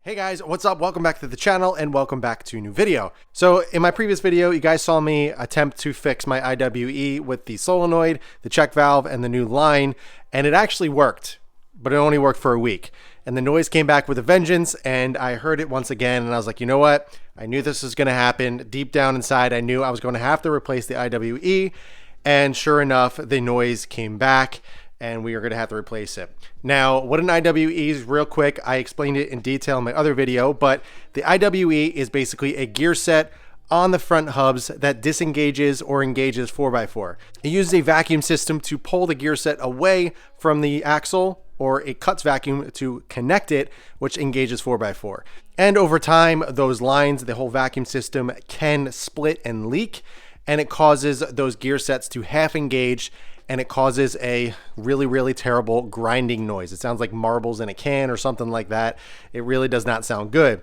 Hey guys, what's up? Welcome back to the channel and welcome back to a new video. So in my previous video, you guys saw me attempt to fix my IWE with the solenoid, the check valve, and the new line, and it actually worked, but it only worked for a week. And the noise came back with a vengeance, and I heard it once again, and I was like, you know what? I knew this was gonna happen. Deep down inside, I knew I was gonna have to replace the IWE, and sure enough, the noise came back, and we are going to have to replace it. Now, what an IWE is, real quick, I explained it in detail in my other video, but the IWE is basically a gear set on the front hubs that disengages or engages 4x4. It uses a vacuum system to pull the gear set away from the axle, or it cuts vacuum to connect it, which engages 4x4. And over time, those lines, the whole vacuum system can split and leak, and it causes those gear sets to half engage, and it causes a really terrible grinding noise. It sounds like marbles in a can or something like that. It really does not sound good.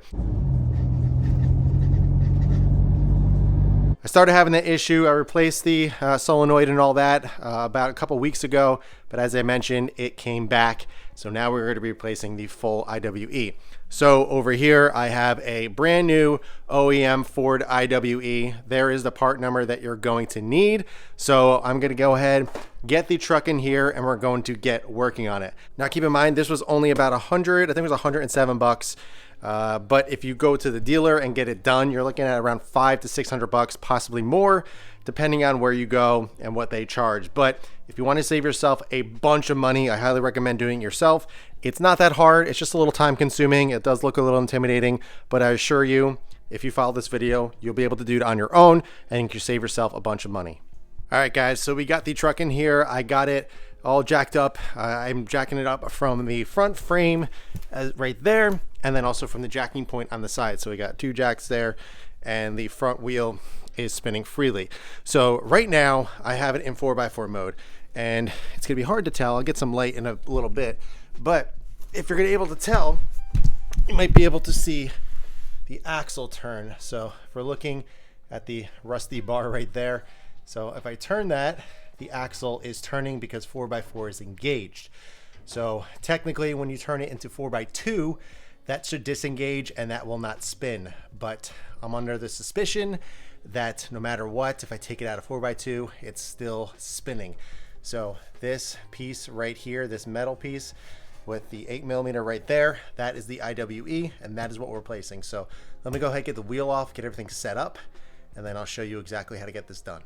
I started having that issue. I replaced the solenoid and all that about a couple weeks ago, but as I mentioned, it came back. So now we're going to be replacing the full IWE. So over here, I have a brand new OEM Ford IWE. There is the part number that you're going to need. So I'm going to go ahead, get the truck in here, and we're going to get working on it. Now keep in mind, this was only about 100, I think it was 107 bucks. But if you go to the dealer and get it done, you're looking at around 500 to 600 bucks, possibly more, depending on where you go and what they charge. But if you want to save yourself a bunch of money, I highly recommend doing it yourself. It's not that hard. It's just a little time consuming. It does look a little intimidating, but I assure you, if you follow this video, you'll be able to do it on your own and you can save yourself a bunch of money. All right, guys, so we got the truck in here. I got it all jacked up. I'm jacking it up from the front frame right there, and then also from the jacking point on the side. So we got two jacks there, and the front wheel is spinning freely. So right now I have it in 4x4 mode, and it's gonna be hard to tell. I'll get some light in a little bit, but if you're gonna be able to tell, you might be able to see the axle turn. So if we're looking at the rusty bar right there, so if I turn that, the axle is turning because 4x4 is engaged. So technically when you turn it into 4x2, that should disengage and that will not spin. But I'm under the suspicion that no matter what, if I take it out of 4x2, it's still spinning. So this piece right here, this metal piece with the 8mm right there, that is the IWE, and that is what we're replacing. So let me go ahead and get the wheel off, get everything set up, and then I'll show you exactly how to get this done.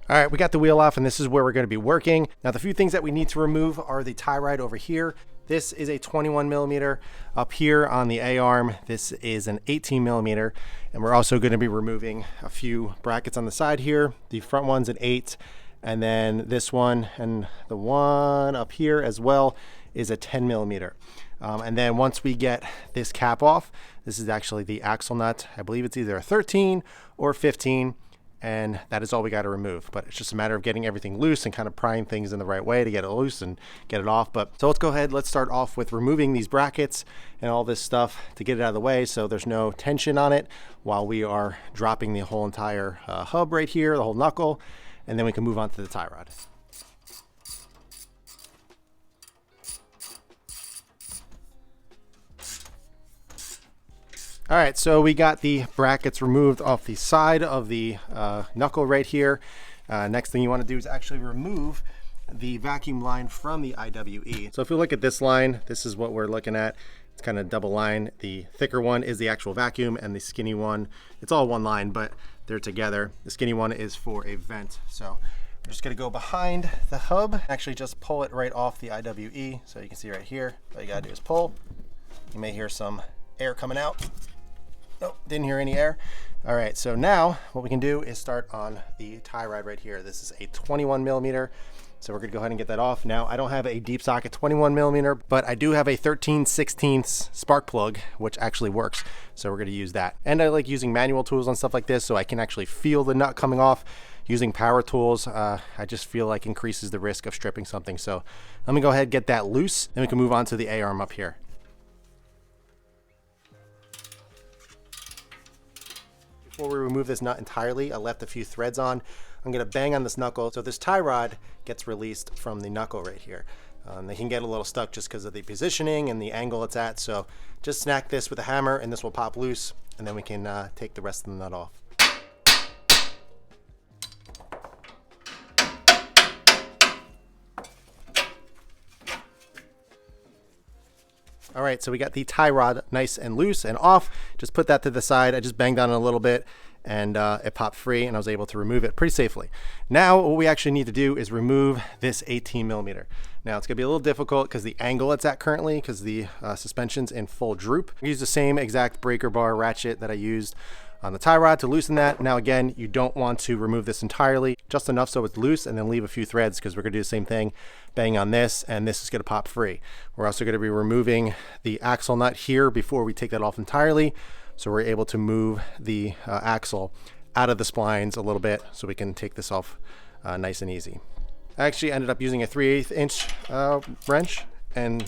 All right, we got the wheel off, and this is where we're going to be working. Now, the few things that we need to remove are the tie rod over here. This is a 21mm. Up here on the A-arm, this is an 18mm. And we're also going to be removing a few brackets on the side here. The front one's an 8, and then this one and the one up here as well is a 10mm. And then once we get this cap off, this is actually the axle nut. I believe it's either a 13 or 15. And that is all we got to remove, but it's just a matter of getting everything loose and kind of prying things in the right way to get it loose and get it off. But so let's go ahead, let's start off with removing these brackets and all this stuff to get it out of the way so there's no tension on it while we are dropping the whole entire hub right here, the whole knuckle, and then we can move on to the tie rod. All right, so we got the brackets removed off the side of the knuckle right here. Next thing you want to do is actually remove the vacuum line from the IWE. So if you look at this line, this is what we're looking at. It's kind of double line. The thicker one is the actual vacuum, and the skinny one, it's all one line, but they're together. The skinny one is for a vent. So I'm just gonna go behind the hub, actually just pull it right off the IWE. So you can see right here, all you gotta do is pull. You may hear some air coming out. Nope, didn't hear any air. All right, so now what we can do is start on the tie rod right here. This is a 21mm, so we're gonna go ahead and get that off. Now, I don't have a deep socket 21mm, but I do have a 13/16 spark plug, which actually works, so we're gonna use that. And I like using manual tools on stuff like this, so I can actually feel the nut coming off. Using power tools, I just feel like increases the risk of stripping something. So let me go ahead and get that loose, then we can move on to the A-arm up here. before we remove this nut entirely, I left a few threads on. I'm going to bang on this knuckle so this tie rod gets released from the knuckle right here. They can get a little stuck just because of the positioning and the angle it's at, so just snack this with a hammer and this will pop loose, and then we can take the rest of the nut off. All right, so we got the tie rod nice and loose and off. Just put that to the side. I just banged on it a little bit and it popped free and I was able to remove it pretty safely. Now what we actually need to do is remove this 18 millimeter. Now it's gonna be a little difficult because the angle it's at currently, because the suspension's in full droop. I use the same exact breaker bar ratchet that I used on the tie rod to loosen that. Now again, you don't want to remove this entirely, just enough so it's loose, and then leave a few threads because we're gonna do the same thing, bang on this, and this is gonna pop free. We're also gonna be removing the axle nut here before we take that off entirely, so we're able to move the axle out of the splines a little bit so we can take this off nice and easy. I actually ended up using a 3/8 inch wrench, and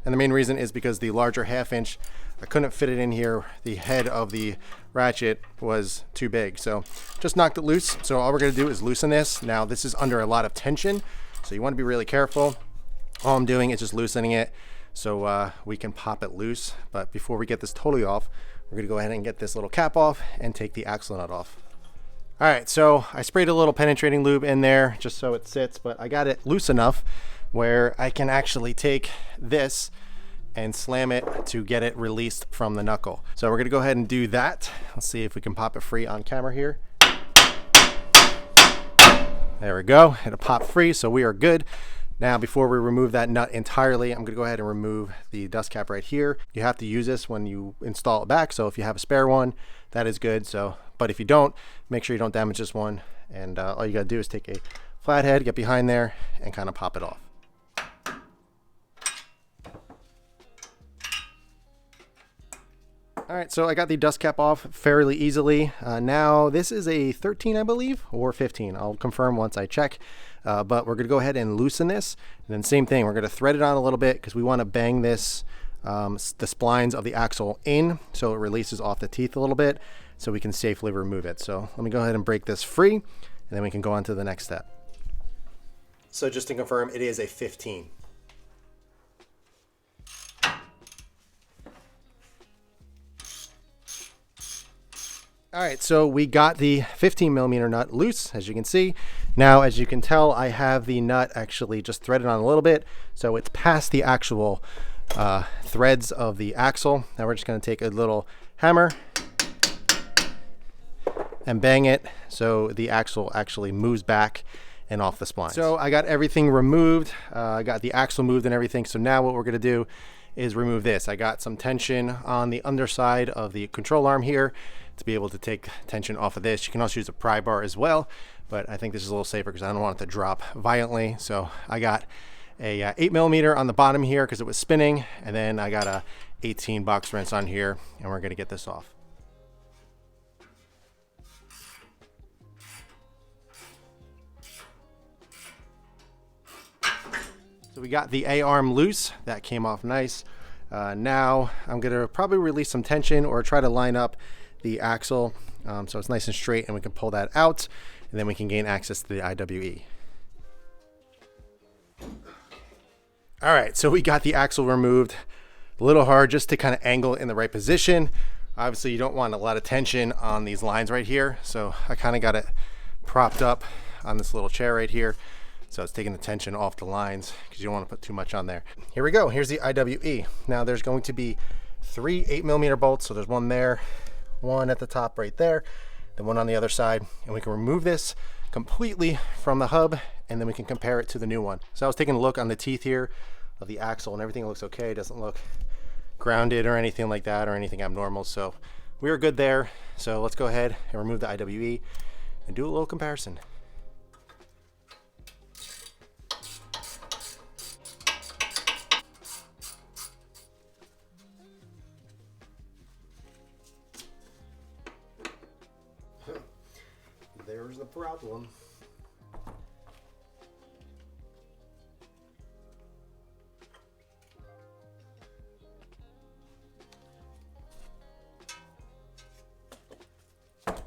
the main reason is because the larger 1/2 inch, I couldn't fit it in here. The head of the ratchet was too big, so just knocked it loose. So all we're gonna do is loosen this. Now this is under a lot of tension, so you wanna be really careful. All I'm doing is just loosening it so we can pop it loose. But before we get this totally off, we're gonna go ahead and get this little cap off and take the axle nut off. All right, so I sprayed a little penetrating lube in there just so it sits, but I got it loose enough where I can actually take this and slam it to get it released from the knuckle. So we're gonna go ahead and do that. Let's see if we can pop it free on camera here. There we go, it'll pop free, so we are good. Now, before we remove that nut entirely, I'm gonna go ahead and remove the dust cap right here. You have to use this when you install it back, so if you have a spare one, that is good. So, but if you don't, make sure you don't damage this one. And all you gotta do is take a flathead, get behind there, and kind of pop it off. All right, so I got the dust cap off fairly easily. Now this is a 13, I believe, or 15. I'll confirm once I check. But we're gonna go ahead and loosen this. And then same thing, we're gonna thread it on a little bit because we wanna bang this, the splines of the axle in so it releases off the teeth a little bit so we can safely remove it. So let me go ahead and break this free and then we can go on to the next step. So just to confirm, it is a 15. All right, so we got the 15 millimeter nut loose, as you can see. Now, as you can tell, I have the nut actually just threaded on a little bit, so it's past the actual threads of the axle. Now we're just gonna take a little hammer and bang it so the axle actually moves back and off the spline. So I got everything removed. I got the axle moved and everything. So now what we're gonna do is remove this. I got some tension on the underside of the control arm here to be able to take tension off of this. You can also use a pry bar as well, but I think this is a little safer because I don't want it to drop violently. So I got a 8 millimeter on the bottom here because it was spinning, and then I got a 18 box wrench on here, and we're gonna get this off. So we got the A-arm loose. That came off nice. Now I'm gonna probably release some tension or try to line up the axle so it's nice and straight, and we can pull that out, and then we can gain access to the IWE. All right, so we got the axle removed. A little hard just to kind of angle it in the right position. Obviously you don't want a lot of tension on these lines right here, so I kind of got it propped up on this little chair right here, so it's taking the tension off the lines because you don't want to put too much on there. Here we go, here's the IWE. Now there's going to be 3 8 millimeter bolts, so there's one there, one at the top right there, then one on the other side, and we can remove this completely from the hub, and then we can compare it to the new one. So I was taking a look on the teeth here of the axle, and everything looks okay. It doesn't look grounded or anything like that, or anything abnormal, so we are good there. So let's go ahead and remove the IWE and do a little comparison. There's the problem.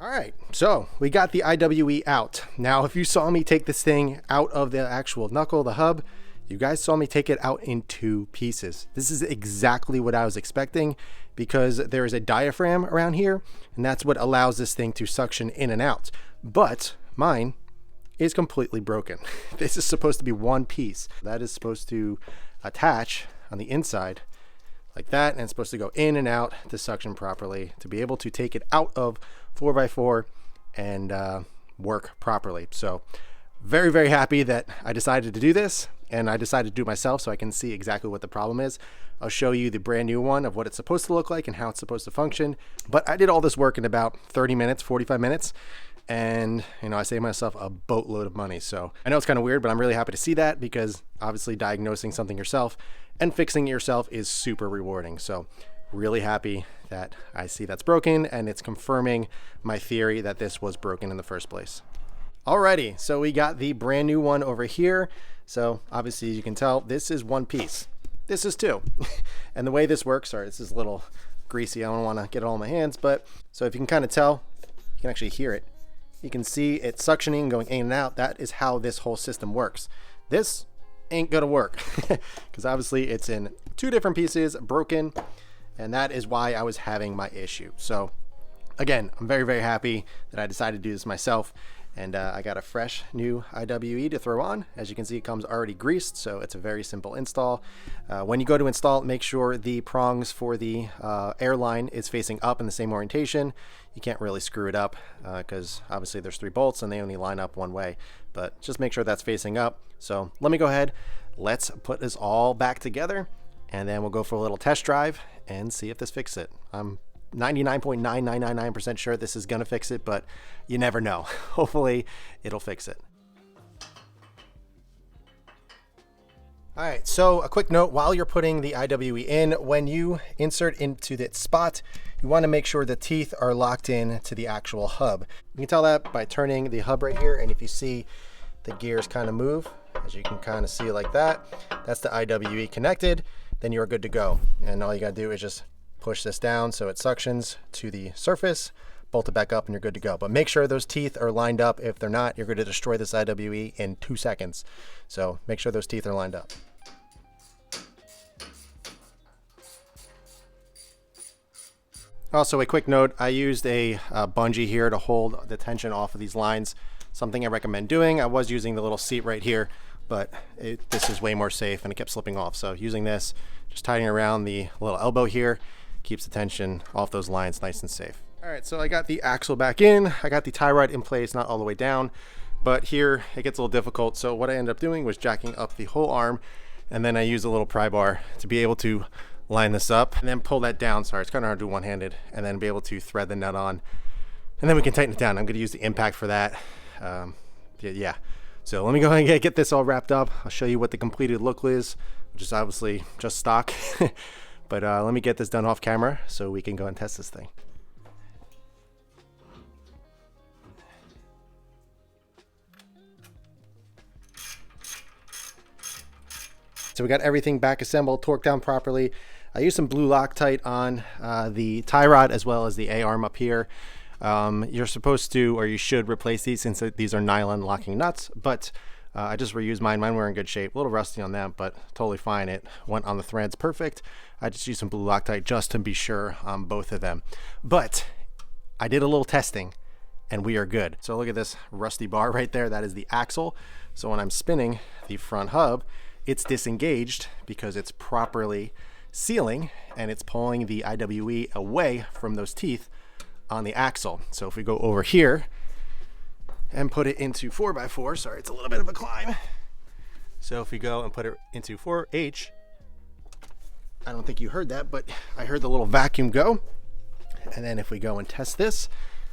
All All right, so we got the IWE out. Now, if you saw me take this thing out of the actual knuckle, the hub, you guys saw me take it out in 2 pieces. This is exactly what I was expecting because there is a diaphragm around here, and that's what allows this thing to suction in and out. But mine is completely broken. This is supposed to be 1 piece. That is supposed to attach on the inside like that, and it's supposed to go in and out to suction properly to be able to take it out of 4x4 and work properly. So very, very happy that I decided to do this, and I decided to do it myself so I can see exactly what the problem is. I'll show you the brand new one of what it's supposed to look like and how it's supposed to function. But I did all this work in about 30 minutes, 45 minutes. And, you know, I saved myself a boatload of money. So I know it's kind of weird, but I'm really happy to see that because obviously diagnosing something yourself and fixing it yourself is super rewarding. So really happy that I see that's broken, and it's confirming my theory that this was broken in the first place. Alrighty, so we got the brand new one over here. So obviously you can tell this is 1 piece. This is 2. And the way this works, sorry, this is a little greasy. I don't want to get it all in my hands, but so if you can kind of tell, you can actually hear it. You can see it suctioning, going in and out. That is how this whole system works. This ain't gonna work because obviously it's in 2 different pieces, broken, and that is why I was having my issue. So again, I'm very, very happy that I decided to do this myself, and I got a fresh new IWE to throw on. As you can see, it comes already greased, so it's a very simple install. When you go to install, make sure the prongs for the airline is facing up in the same orientation. You can't really screw it up because obviously there's 3 bolts and they only line up one way, but just make sure that's facing up. So let me go ahead, let's put this all back together, and then we'll go for a little test drive and see if this fixes it. I'm 99.9999% sure this is gonna fix it, but you never know. Hopefully it'll fix it. All right, so a quick note, while you're putting the IWE in, when you insert into that spot, you wanna make sure the teeth are locked in to the actual hub. You can tell that by turning the hub right here, and if you see the gears kind of move, as you can kind of see like that, that's the IWE connected, then you're good to go. And all you gotta do is just push this down so it suctions to the surface, bolt it back up, and you're good to go. But make sure those teeth are lined up. If they're not, you're going to destroy this IWE in 2 seconds. So make sure those teeth are lined up. Also, a quick note, I used a bungee here to hold the tension off of these lines. Something I recommend doing. I was using the little seat right here, but this is way more safe, and it kept slipping off. So using this, just tightening around the little elbow here, keeps the tension off those lines nice and safe. All right, so I got the axle back in. I got the tie rod in place, not all the way down, but here it gets a little difficult. So what I ended up doing was jacking up the whole arm, and then I used a little pry bar to be able to line this up and then pull that down. Sorry, it's kind of hard to do one-handed, and then be able to thread the nut on, and then we can tighten it down. I'm gonna use the impact for that. Yeah. So let me go ahead and get this all wrapped up. I'll show you what the completed look is, which is obviously just stock. But let me get this done off camera so we can go and test this thing. So we got everything back assembled, torqued down properly. I used some blue Loctite on the tie rod as well as the A-arm up here. You're supposed to, or you should, replace these since these are nylon locking nuts, but I just reused mine. Mine were in good shape. A little rusty on them, but totally fine. It went on the threads perfect. I just used some blue Loctite just to be sure on both of them. But I did a little testing, and we are good. So look at this rusty bar right there. That is the axle. So when I'm spinning the front hub, it's disengaged because it's properly sealing, and it's pulling the IWE away from those teeth on the axle. So if we go over here and put it into 4x4, sorry, it's a little bit of a climb. So if we go and put it into 4H, I don't think you heard that, but I heard the little vacuum go. And then if we go and test this,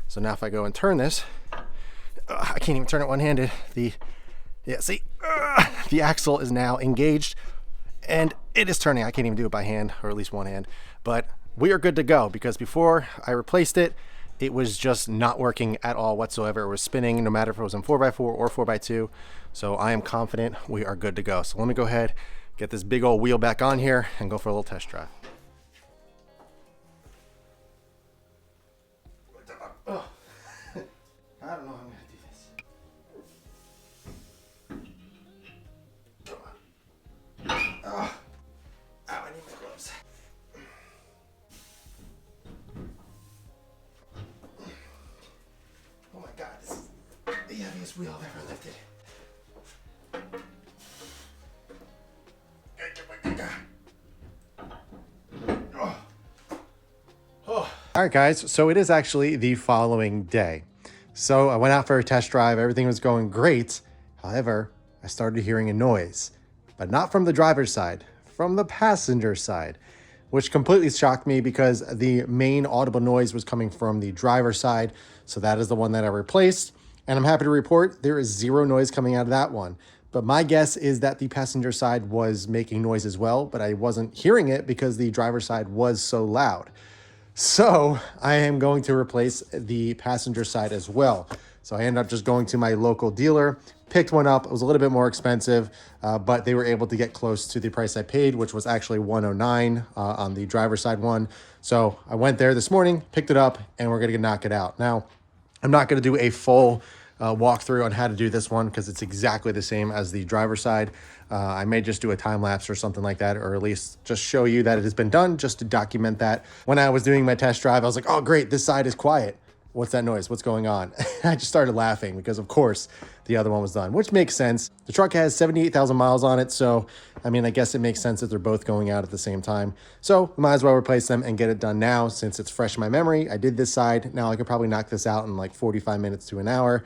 so now if I go and turn this, I can't even turn it one-handed. The axle is now engaged, and it is turning. I can't even do it by hand, or at least one hand, but we are good to go, because before I replaced it, it was just not working at all whatsoever. It was spinning no matter if it was in 4x4 or 4x2. So I am confident we are good to go. So let me go ahead, get this big old wheel back on here, and go for a little test drive. I don't know how I'm gonna do this. Oh, I need my gloves. Oh my God, this is the heaviest wheel I've ever lifted. All right, guys, so it is actually the following day. So I went out for a test drive. Everything was going great. However, I started hearing a noise, but not from the driver's side, from the passenger side, which completely shocked me because the main audible noise was coming from the driver's side. So that is the one that I replaced. And I'm happy to report there is zero noise coming out of that one. But my guess is that the passenger side was making noise as well, but I wasn't hearing it because the driver's side was so loud. So I am going to replace the passenger side as well. So I ended up just going to my local dealer, picked one up. It was a little bit more expensive, but they were able to get close to the price I paid, which was actually $109 on the driver's side one. So I went there this morning, picked it up, and we're gonna knock it out. Now, I'm not gonna do a full walkthrough on how to do this one because it's exactly the same as the driver's side. I may just do a time lapse or something like that, or at least just show you that it has been done just to document that. When I was doing my test drive, I was like, oh great, this side is quiet. What's that noise? What's going on? I just started laughing because of course the other one was done, which makes sense. The truck has 78,000 miles on it. So, I mean, I guess it makes sense that they're both going out at the same time. So we might as well replace them and get it done now since it's fresh in my memory. I did this side. Now I could probably knock this out in like 45 minutes to an hour.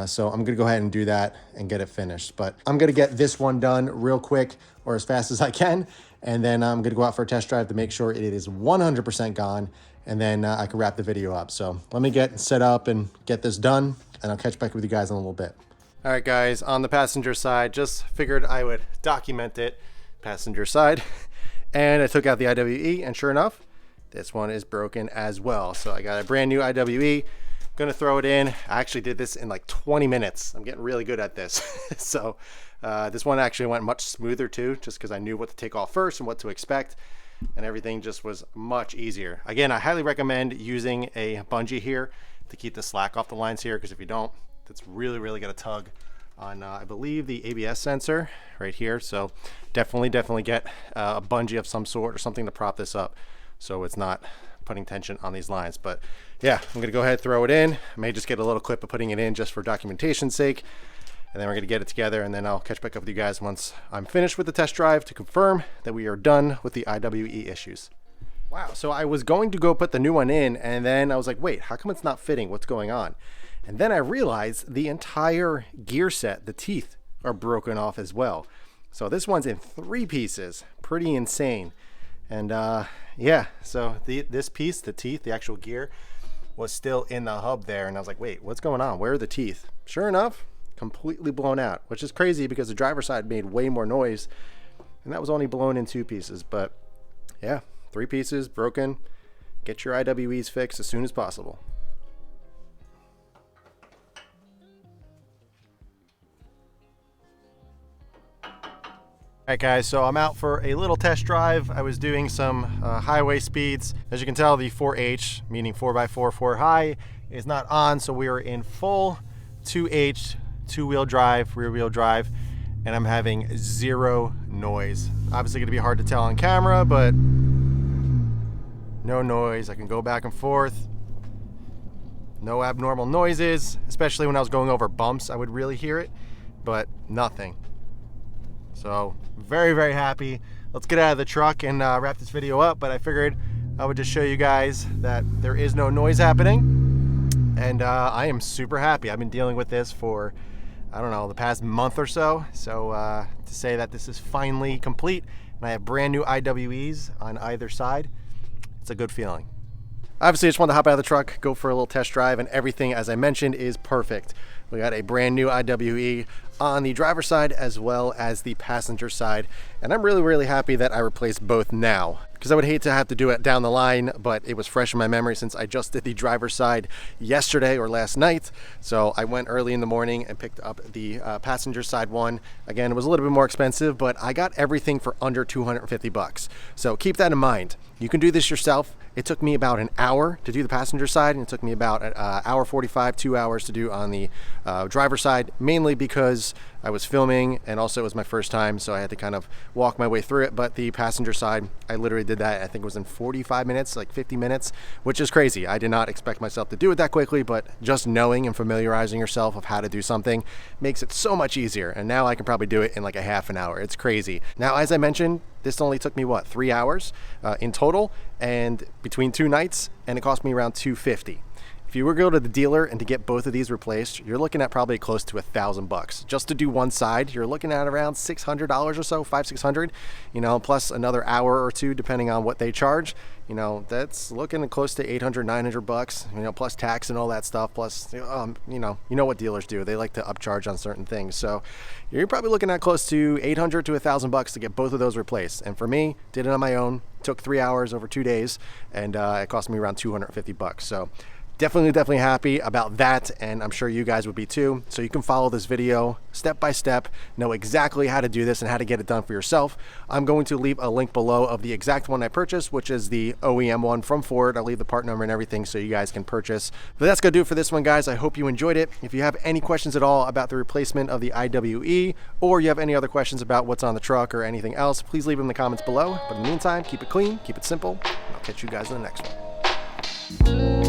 So I'm gonna go ahead and do that and get it finished. But I'm gonna get this one done real quick or as fast as I can. And then I'm gonna go out for a test drive to make sure it is 100% gone. And then I can wrap the video up. So let me get set up and get this done, and I'll catch back with you guys in a little bit. All right, guys, on the passenger side, just figured I would document it, passenger side. And I took out the IWE, and sure enough, this one is broken as well. So I got a brand new IWE, gonna throw it in. I actually did this in like 20 minutes. I'm getting really good at this. So this one actually went much smoother too, just because I knew what to take off first and what to expect. And everything just was much easier. Again, I highly recommend using a bungee here to keep the slack off the lines here, because if you don't, that's really going to tug on, I believe, the ABS sensor right here. So definitely get a bungee of some sort or something to prop this up so it's not putting tension on these lines. But yeah, I'm going to go ahead and throw it in. I may just get a little clip of putting it in just for documentation's sake. And then we're gonna get it together, and then I'll catch back up with you guys once I'm finished with the test drive to confirm that we are done with the IWE issues. Wow, so I was going to go put the new one in, and then I was like, wait, how come it's not fitting? What's going on? And then I realized the entire gear set, the teeth, are broken off as well. So this one's in 3 pieces, pretty insane. And yeah, so this piece, the teeth, the actual gear, was still in the hub there, and I was like, wait, what's going on? Where are the teeth? Sure enough, completely blown out, which is crazy because the driver's side made way more noise, and that was only blown in 2 pieces. But yeah, 3 pieces broken. Get your IWEs fixed as soon as possible. All right, guys, so I'm out for a little test drive. I was doing some highway speeds. As you can tell, the 4H, meaning 4x4 4 high, is not on, so we are in full 2H, 2-wheel drive, rear wheel drive, and I'm having 0 noise. Obviously gonna be hard to tell on camera, but no noise. I can go back and forth. No abnormal noises, especially when I was going over bumps, I would really hear it, but nothing. So very happy. Let's get out of the truck and wrap this video up, but I figured I would just show you guys that there is no noise happening, and I am super happy. I've been dealing with this for, I don't know, the past month or so. So to say that this is finally complete and I have brand new IWEs on either side, it's a good feeling. Obviously, I just wanted to hop out of the truck, go for a little test drive, and everything, as I mentioned, is perfect. We got a brand new IWE on the driver's side as well as the passenger side, and I'm really happy that I replaced both now, because I would hate to have to do it down the line, but it was fresh in my memory since I just did the driver's side yesterday or last night. So I went early in the morning and picked up the passenger side one. Again, it was a little bit more expensive, but I got everything for under 250 bucks. So keep that in mind. You can do this yourself. It took me about an hour to do the passenger side, and it took me about an hour 45, 2 hours to do on the driver's side, mainly because I was filming and also it was my first time, so I had to kind of walk my way through it. But the passenger side, I literally did that, I think it was in 45 minutes, like 50 minutes, which is crazy. I did not expect myself to do it that quickly, but just knowing and familiarizing yourself of how to do something makes it so much easier. And now I can probably do it in like a half an hour. It's crazy. Now, as I mentioned, this only took me, what, 3 hours in total, and between 2 nights, and it cost me around $250. If you were to go to the dealer and to get both of these replaced, you're looking at probably close to $1,000 just to do one side. You're looking at around $600 or so, $500-600, you know, plus another hour or two depending on what they charge. You know, that's looking at close to $800-900, you know, plus tax and all that stuff. Plus, you know what dealers do. They like to upcharge on certain things. So you're probably looking at close to $800 to $1,000 to get both of those replaced. And for me, did it on my own. Took 3 hours over 2 days, and it cost me around $250. So definitely happy about that, and I'm sure you guys would be too. So you can follow this video step by step, know exactly how to do this and how to get it done for yourself. I'm going to leave a link below of the exact one I purchased, which is the OEM one from Ford. I'll leave the part number and everything so you guys can purchase. But that's gonna do it for this one, guys. I hope you enjoyed it. If you have any questions at all about the replacement of the IWE, or you have any other questions about what's on the truck or anything else, please leave them in the comments below. But in the meantime, keep it clean, keep it simple, and I'll catch you guys in the next one.